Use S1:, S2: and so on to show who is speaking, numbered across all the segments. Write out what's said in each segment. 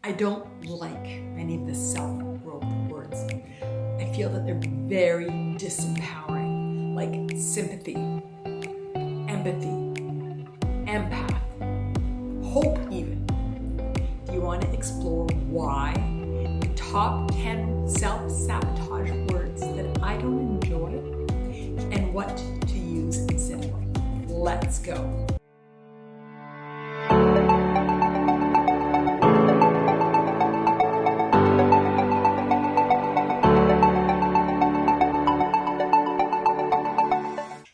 S1: I don't like many of the self-growth words. I feel that they're very disempowering, like sympathy, empathy, empath, hope even. Do you want to explore why the top 10 self-sabotage words that I don't enjoy and what to use instead? Let's go.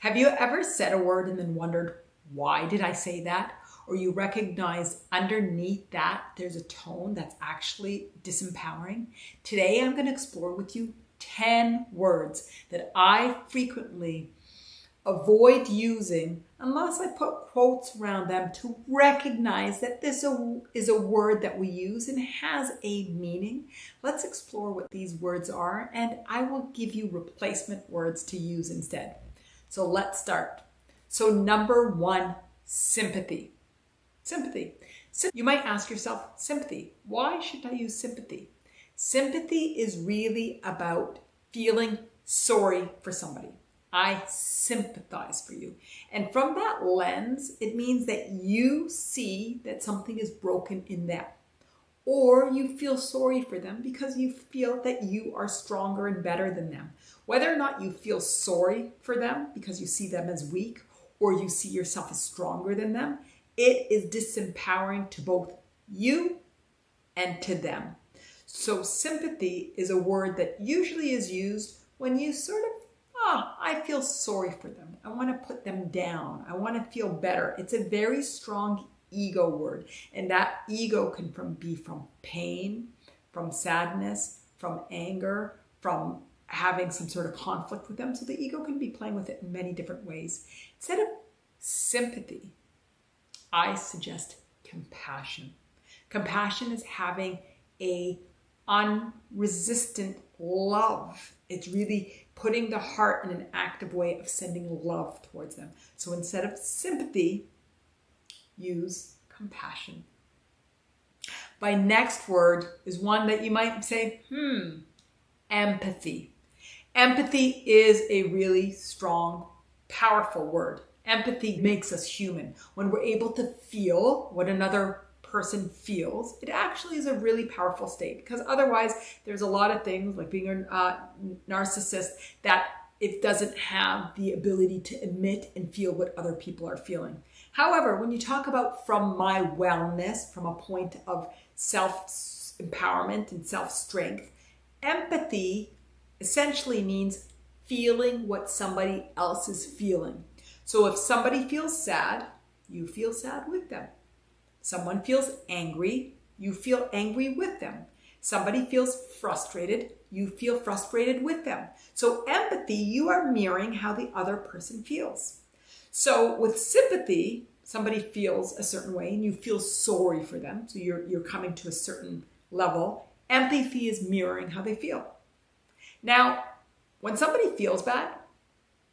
S1: Have you ever said a word and then wondered, why did I say that? Or you recognize underneath that there's a tone that's actually disempowering? Today I'm going to explore with you 10 words that I frequently avoid using unless I put quotes around them to recognize that this is a word that we use and has a meaning. Let's explore what these words are, and I will give you replacement words to use instead. So let's start. So number 1, sympathy. Sympathy. You might ask yourself, sympathy. Why should I use sympathy? Sympathy is really about feeling sorry for somebody. I sympathize for you. And from that lens, it means that you see that something is broken in them. Or you feel sorry for them because you feel that you are stronger and better than them. Whether or not you feel sorry for them because you see them as weak or you see yourself as stronger than them, it is disempowering to both you and to them. So sympathy is a word that usually is used when you sort of, I feel sorry for them. I want to put them down. I want to feel better. It's a very strong ego word. And that ego can be from pain, from sadness, from anger, from having some sort of conflict with them. So the ego can be playing with it in many different ways. Instead of sympathy, I suggest compassion. Compassion is having a unresistant love. It's really putting the heart in an active way of sending love towards them. So instead of sympathy, use compassion. My next word is one that you might say, empathy. Empathy is a really strong, powerful word. Empathy makes us human. When we're able to feel what another person feels, it actually is a really powerful state, because otherwise there's a lot of things like being a narcissist that it doesn't have the ability to emit and feel what other people are feeling. However, when you talk about from my wellness, from a point of self-empowerment and self-strength, empathy essentially means feeling what somebody else is feeling. So if somebody feels sad, you feel sad with them. Someone feels angry, you feel angry with them. Somebody feels frustrated, you feel frustrated with them. So empathy, you are mirroring how the other person feels. So with sympathy, somebody feels a certain way and you feel sorry for them. So you're coming to a certain level. Empathy is mirroring how they feel. Now, when somebody feels bad,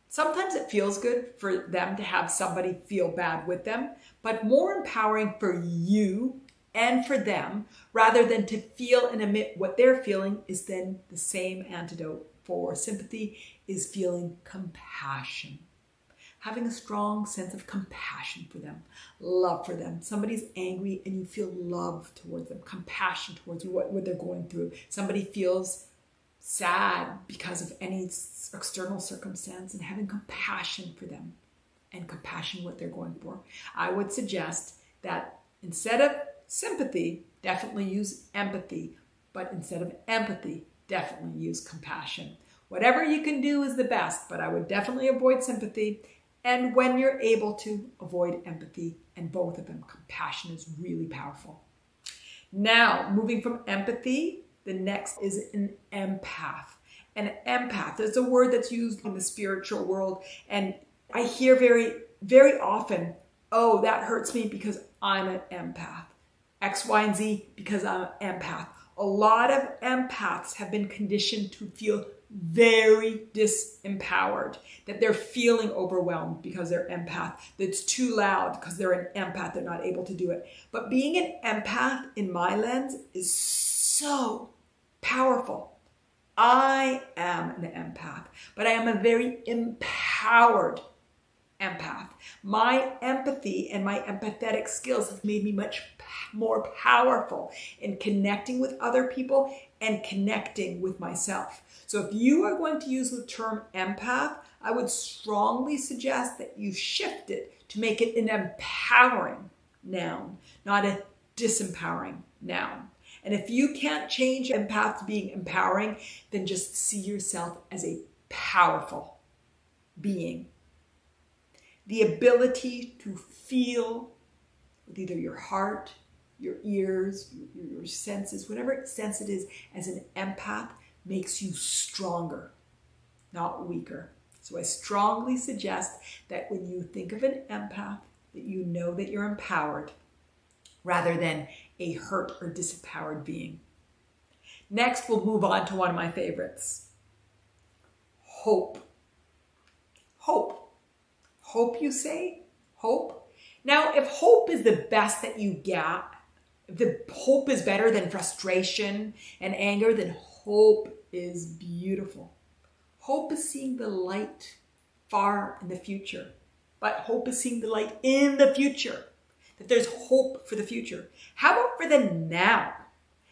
S1: sometimes it feels good for them to have somebody feel bad with them, but more empowering for you and for them, rather than to feel and emit what they're feeling, is then the same antidote for sympathy is feeling compassion. Having a strong sense of compassion for them, love for them. Somebody's angry and you feel love towards them, compassion towards what they're going through. Somebody feels sad because of any external circumstance, and having compassion for them and compassion what they're going for. I would suggest that instead of sympathy, definitely use empathy, but instead of empathy, definitely use compassion. Whatever you can do is the best, but I would definitely avoid sympathy. And when you're able to, avoid empathy, and both of them. Compassion is really powerful. Now, moving from empathy, the next is an empath. An empath is a word that's used in the spiritual world, and I hear very, very often, oh, that hurts me because I'm an empath. X, Y, and Z because I'm an empath. A lot of empaths have been conditioned to feel very disempowered, that they're feeling overwhelmed because they're empath, that's too loud because they're an empath, they're not able to do it. But being an empath, in my lens, is so powerful. I am an empath, but I am a very empowered empath. My empathy and my empathetic skills have made me much more powerful in connecting with other people and connecting with myself. So if you are going to use the term empath, I would strongly suggest that you shift it to make it an empowering noun, not a disempowering noun. And if you can't change empath to being empowering, then just see yourself as a powerful being. The ability to feel with either your heart, your ears, your senses, whatever sense it is, as an empath makes you stronger, not weaker. So I strongly suggest that when you think of an empath, that you know that you're empowered rather than a hurt or disempowered being. Next, we'll move on to one of my favorites. Hope. Hope. Hope, you say? Hope? Now, if hope is the best that you get, if the hope is better than frustration and anger, then hope is beautiful. Hope is seeing the light far in the future. But hope is seeing the light in the future. That there's hope for the future. How about for the now?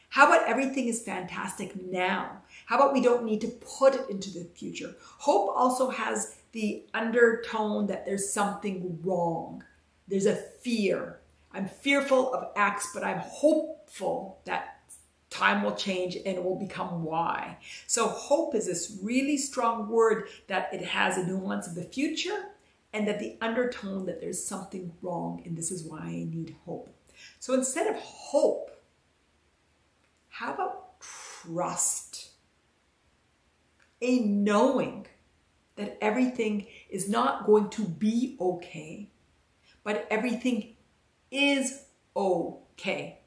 S1: How about everything is fantastic now? How about we don't need to put it into the future? Hope also has the undertone that there's something wrong. There's a fear. I'm fearful of X, but I'm hopeful that time will change and it will become Y. So hope is this really strong word that it has a nuance of the future and that the undertone that there's something wrong and this is why I need hope. So instead of hope, how about trust? A knowing that everything is not going to be okay, but everything is okay.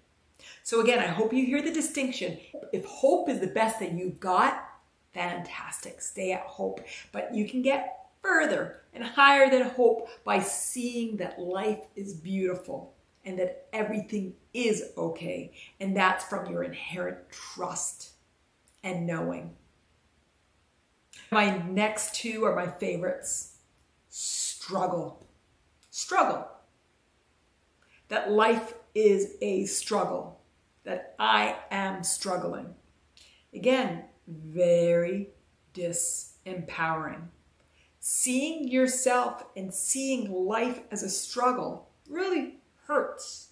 S1: So again, I hope you hear the distinction. If hope is the best that you've got, fantastic, stay at hope. But you can get further and higher than hope by seeing that life is beautiful and that everything is okay. And that's from your inherent trust and knowing. My next two are my favorites. Struggle. Struggle. That life is a struggle. That I am struggling. Again, very disempowering. Seeing yourself and seeing life as a struggle really hurts.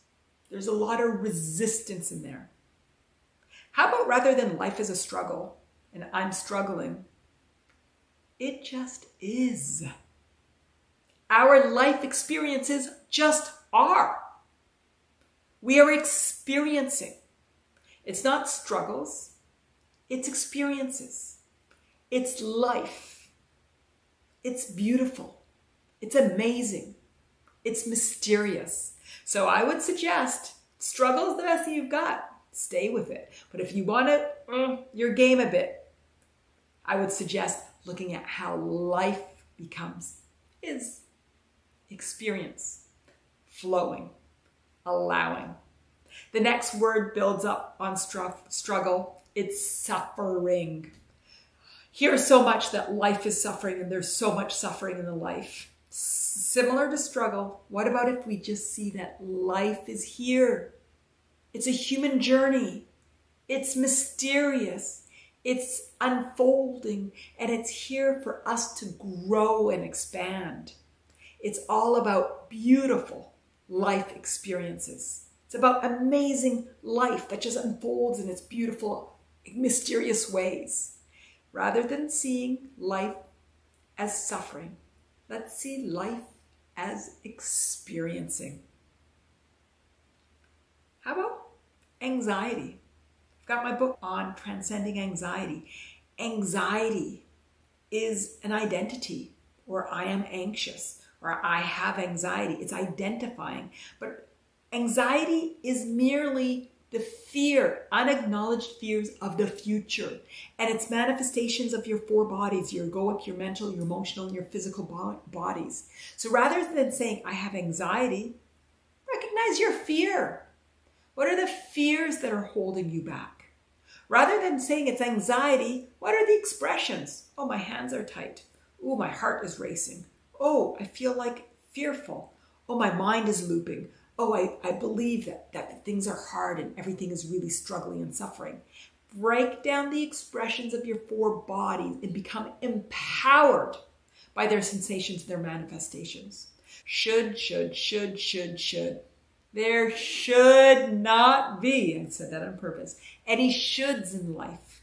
S1: There's a lot of resistance in there. How about rather than life is a struggle and I'm struggling, it just is. Our life experiences just are. We are experiencing. It's not struggles. It's experiences. It's life. It's beautiful. It's amazing. It's mysterious. So I would suggest struggle is the best that you've got. Stay with it. But if you want to your game a bit, I would suggest looking at how life is experience, flowing, allowing. The next word builds up on struggle. It's suffering. Here's so much that life is suffering and there's so much suffering in the life. Similar to struggle, what about if we just see that life is here? It's a human journey. It's mysterious. It's unfolding and it's here for us to grow and expand. It's all about beautiful life experiences. It's about amazing life that just unfolds in its beautiful, mysterious ways. Rather than seeing life as suffering, let's see life as experiencing. How about anxiety? I've got my book on transcending anxiety. Anxiety is an identity, or I am anxious, or I have anxiety. It's identifying. But anxiety is merely the fear, unacknowledged fears of the future and its manifestations of your four bodies, your egoic, your mental, your emotional, and your physical bodies. So rather than saying, I have anxiety, recognize your fear. What are the fears that are holding you back? Rather than saying it's anxiety, what are the expressions? Oh, my hands are tight. Oh, my heart is racing. Oh, I feel like fearful. Oh, my mind is looping. Oh, I believe that things are hard and everything is really struggling and suffering. Break down the expressions of your four bodies and become empowered by their sensations, their manifestations. Should. There should not be, I said that on purpose, any shoulds in life.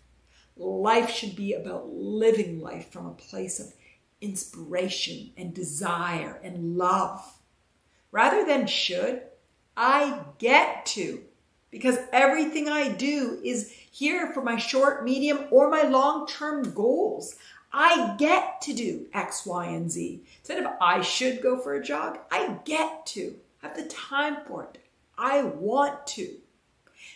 S1: Life should be about living life from a place of inspiration and desire and love. Rather than should, I get to. Because everything I do is here for my short, medium, or my long-term goals. I get to do X, Y, and Z. Instead of I should go for a jog, I get to. I have the time for it. I want to.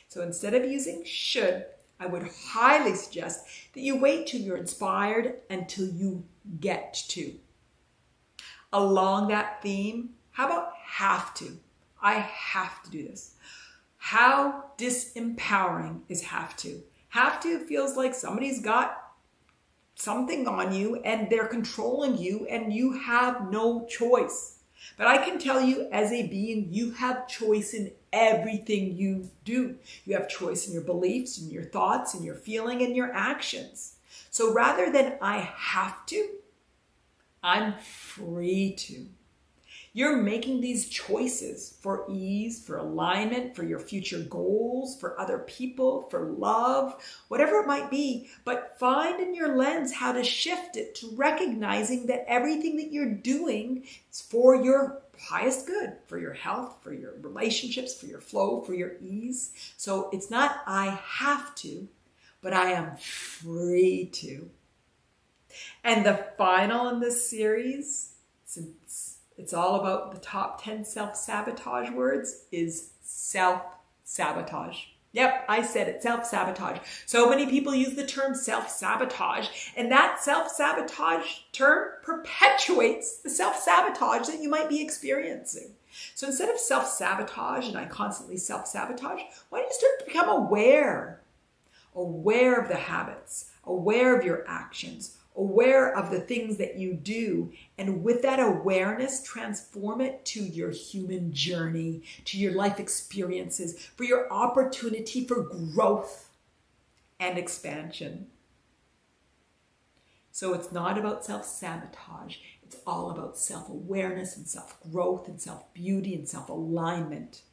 S1: So instead of using should, I would highly suggest that you wait till you're inspired until you get to. Along that theme, how about have to? I have to do this. How disempowering is have to? Have to feels like somebody's got something on you and they're controlling you and you have no choice. But I can tell you as a being, you have choice in everything you do. You have choice in your beliefs, in your thoughts, in your feeling, and your actions. So rather than I have to, I'm free to. You're making these choices for ease, for alignment, for your future goals, for other people, for love, whatever it might be. But find in your lens how to shift it to recognizing that everything that you're doing is for your highest good, for your health, for your relationships, for your flow, for your ease. So it's not I have to, but I am free to. And the final in this series, since it's all about the top 10 self-sabotage words, is self-sabotage. Yep, I said it, self-sabotage. So many people use the term self-sabotage, and that self-sabotage term perpetuates the self-sabotage that you might be experiencing. So instead of self-sabotage, and I constantly self-sabotage, why don't you start to become aware of the habits, aware of your actions, aware of the things that you do, and with that awareness, transform it to your human journey, to your life experiences, for your opportunity for growth and expansion. So it's not about self-sabotage. It's all about self-awareness and self-growth and self-beauty and self-alignment.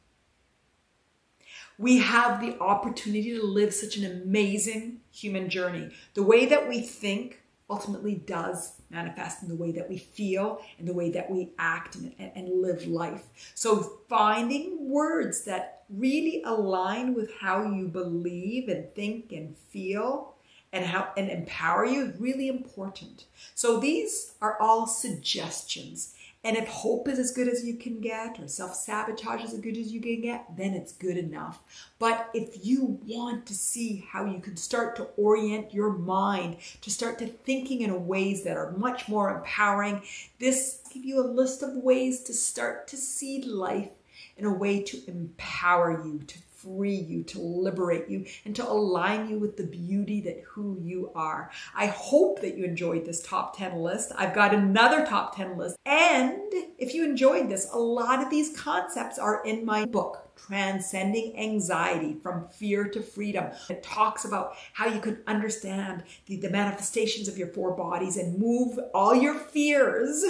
S1: We have the opportunity to live such an amazing human journey. The way that we think ultimately does manifest in the way that we feel and the way that we act and live life. So finding words that really align with how you believe and think and feel and empower you is really important. So these are all suggestions. And if hope is as good as you can get, or self-sabotage is as good as you can get, then it's good enough. But if you want to see how you can start to orient your mind, to start to thinking in ways that are much more empowering, this gives you a list of ways to start to see life in a way to empower you, to free you, to liberate you, and to align you with the beauty that who you are. I hope that you enjoyed this top 10 list. I've got another top 10 list. And if you enjoyed this, a lot of these concepts are in my book, Transcending Anxiety from Fear to Freedom. It talks about how you can understand the manifestations of your four bodies and move all your fears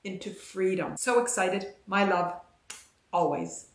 S1: into freedom. So excited. My love, always.